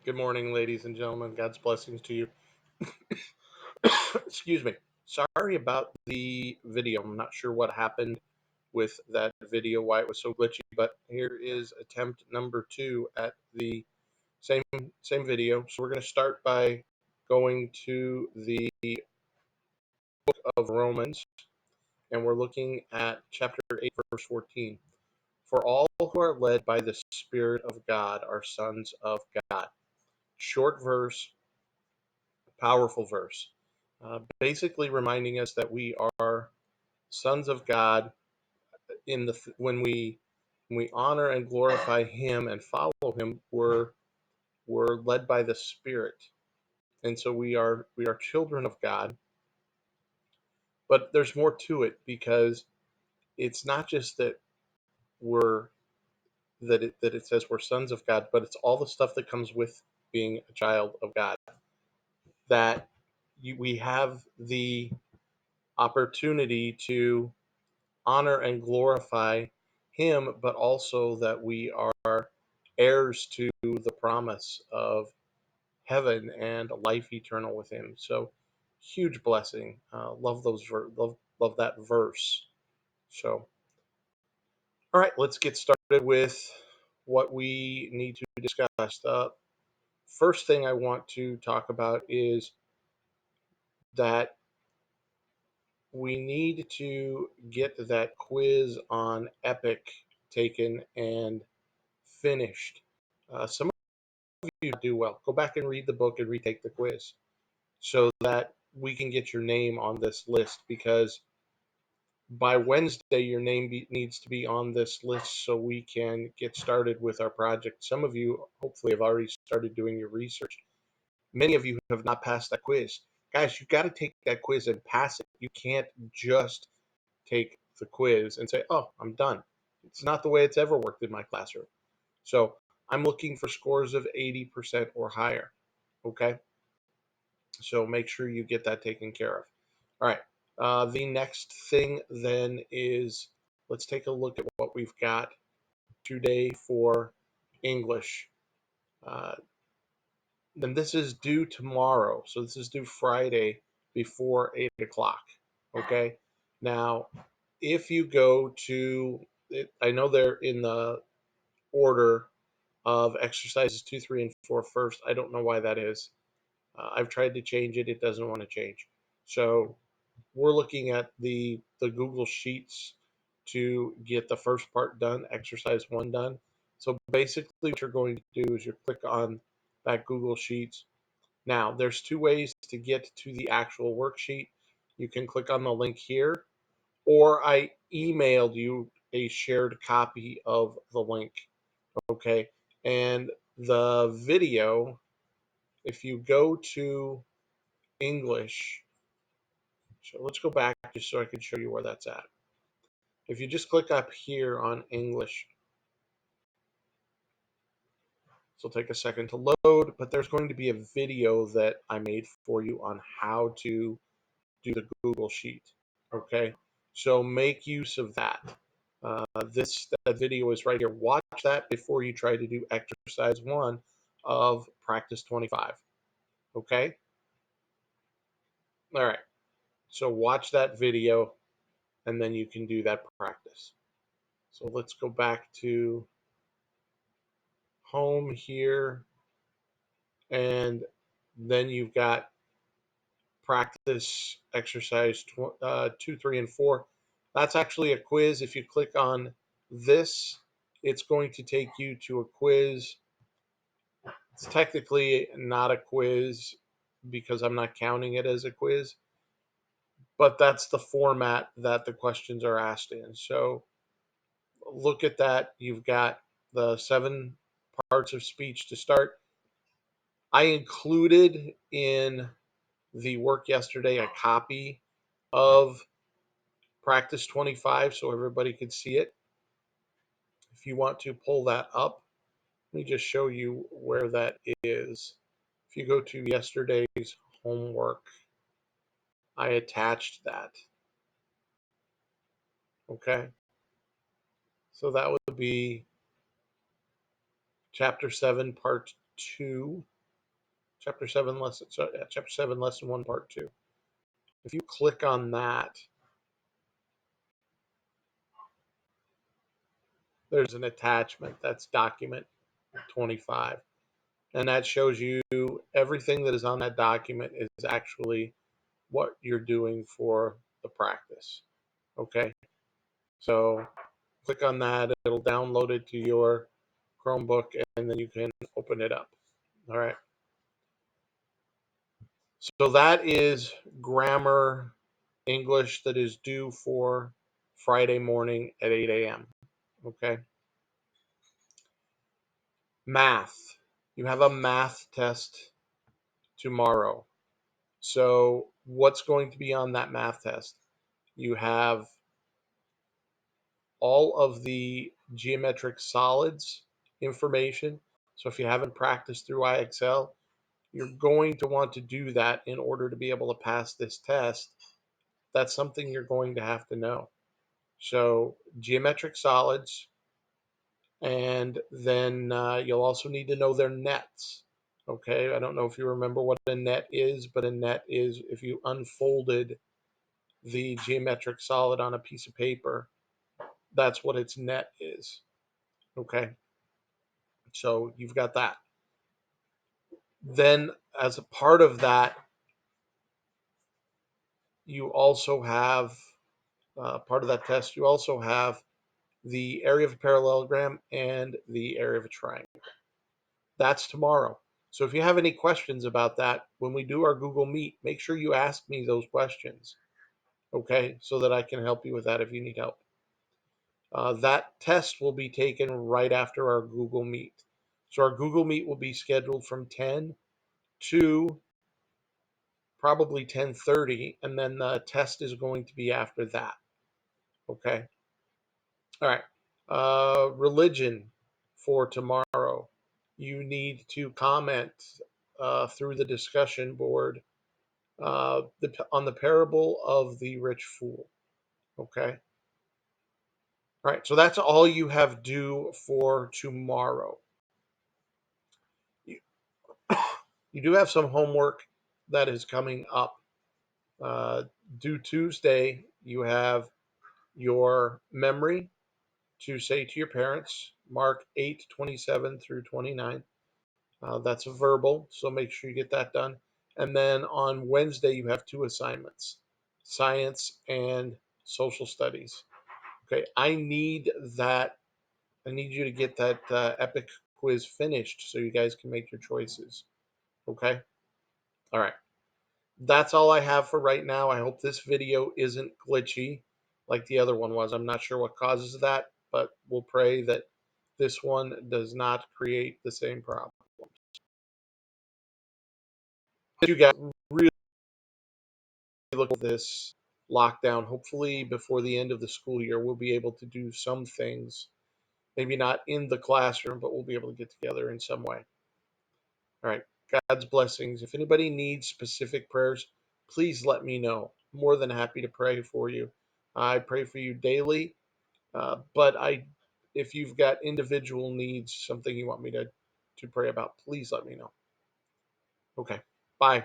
Good morning, ladies and gentlemen. God's blessings to you. Excuse me. Sorry about the video. I'm not sure what happened with that video, why it was so glitchy, but here is attempt number 2 at the same same video. So we're going to start by going to the book of Romans, and we're looking at chapter 8, verse 14. For all who are led by the Spirit of God are sons of God. Short verse, powerful verse. Basically reminding us that we are sons of God in the when we honor and glorify Him and follow Him, we're led by the Spirit, and so we are children of God. But there's more to it because it's not just that we're that it says we're sons of God, but it's all the stuff that comes with being a child of God. That we have the opportunity to honor and glorify Him, but also that we are heirs to the promise of heaven and life eternal with Him. So, huge blessing. Love love that verse. So, all right, let's get started with what we need to discuss. First thing I want to talk about is that we need to get that quiz on Epic taken and finished. Some of you do well. Go back and read the book and retake the quiz so that we can get your name on this list, because by Wednesday your name needs to be on this list so we can get started with our project. Some of you hopefully have already started doing your research. Many of you have not passed that quiz. Guys, you got to take that quiz and pass it. You can't just take the quiz and say, oh, I'm done. It's not the way it's ever worked in my classroom. So I'm looking for scores of 80% or higher. Okay. So make sure you get that taken care of. All right. The next thing then is, let's take a look at what we've got today for English. Uh, then this is due tomorrow. So this is due Friday before 8 o'clock. Okay. Now, if you go to it, I know they're in the order of exercises 2, 3, and 4 first. I don't know why that is. I've tried to change it. It doesn't want to change. So we're looking at the Google Sheets to get the first part done, exercise 1 done. So basically what you're going to do is you click on that Google Sheets. Now, there's 2 ways to get to the actual worksheet. You can click on the link here, or I emailed you a shared copy of the link. Okay. And the video, if you go to English, so let's go back just so I can show you where that's at. If you just click up here on English, this will take a second to load, but there's going to be a video that I made for you on how to do the Google Sheet. Okay, so make use of that. That video is right here. Watch that before you try to do exercise 1 of practice 25. Okay. All right. So watch that video and then you can do that practice. So let's go back to home here, and then you've got practice exercise 2, 3, and 4. That's actually a quiz. If you click on this, it's going to take you to a quiz. It's technically not a quiz because I'm not counting it as a quiz, but that's the format that the questions are asked in. So look at that. You've got the 7 parts of speech to start. I included in the work yesterday a copy of practice 25 so everybody could see it. If you want to pull that up, let me just show you where that is. If you go to yesterday's homework, I attached that. Okay. So that would be chapter 7, part 2. Chapter 7 lesson, Chapter 7 lesson 1 part 2. If you click on that, there's an attachment that's document 25, and that shows you everything that is on that document is actually what you're doing for the practice. Okay, so click on that, it'll download it to your Chromebook, and then you can open it up. All right, so that is grammar English that is due for Friday morning at 8 a.m. Okay, math, you have a math test tomorrow. So what's going to be on that math test? You have all of the geometric solids information. So if you haven't practiced through IXL, you're going to want to do that in order to be able to pass this test. That's something you're going to have to know. So geometric solids, and then you'll also need to know their nets. Okay, I don't know if you remember what a net is, but a net is if you unfolded the geometric solid on a piece of paper, that's what its net is. Okay, so you've got that. Then, as a part of that, you also have part of that test, you also have the area of a parallelogram and the area of a triangle. That's tomorrow. So if you have any questions about that, when we do our Google Meet, make sure you ask me those questions, okay, so that I can help you with that if you need help. That test will be taken right after our Google Meet. So our Google Meet will be scheduled from 10 to probably 10:30, and then the test is going to be after that. Okay. All right. Religion for tomorrow. You need to comment through the discussion board on the parable of the rich fool. Okay. All right. So that's all you have due for tomorrow. You, you do have some homework that is coming up. Due Tuesday, you have your memory to say to your parents, Mark 8:27 through 29. That's a verbal, so make sure you get that done. And then on Wednesday, you have 2 assignments, science and social studies. Okay, I need that. I need you to get that epic quiz finished so you guys can make your choices. Okay? All right. That's all I have for right now. I hope this video isn't glitchy like the other one was. I'm not sure what causes that, but we'll pray that this one does not create the same problem. You guys really look at this lockdown. Hopefully, before the end of the school year, we'll be able to do some things. Maybe not in the classroom, but we'll be able to get together in some way. All right. God's blessings. If anybody needs specific prayers, please let me know. More than happy to pray for you. I pray for you daily, but if you've got individual needs, something you want me to pray about, please let me know. Okay. Bye.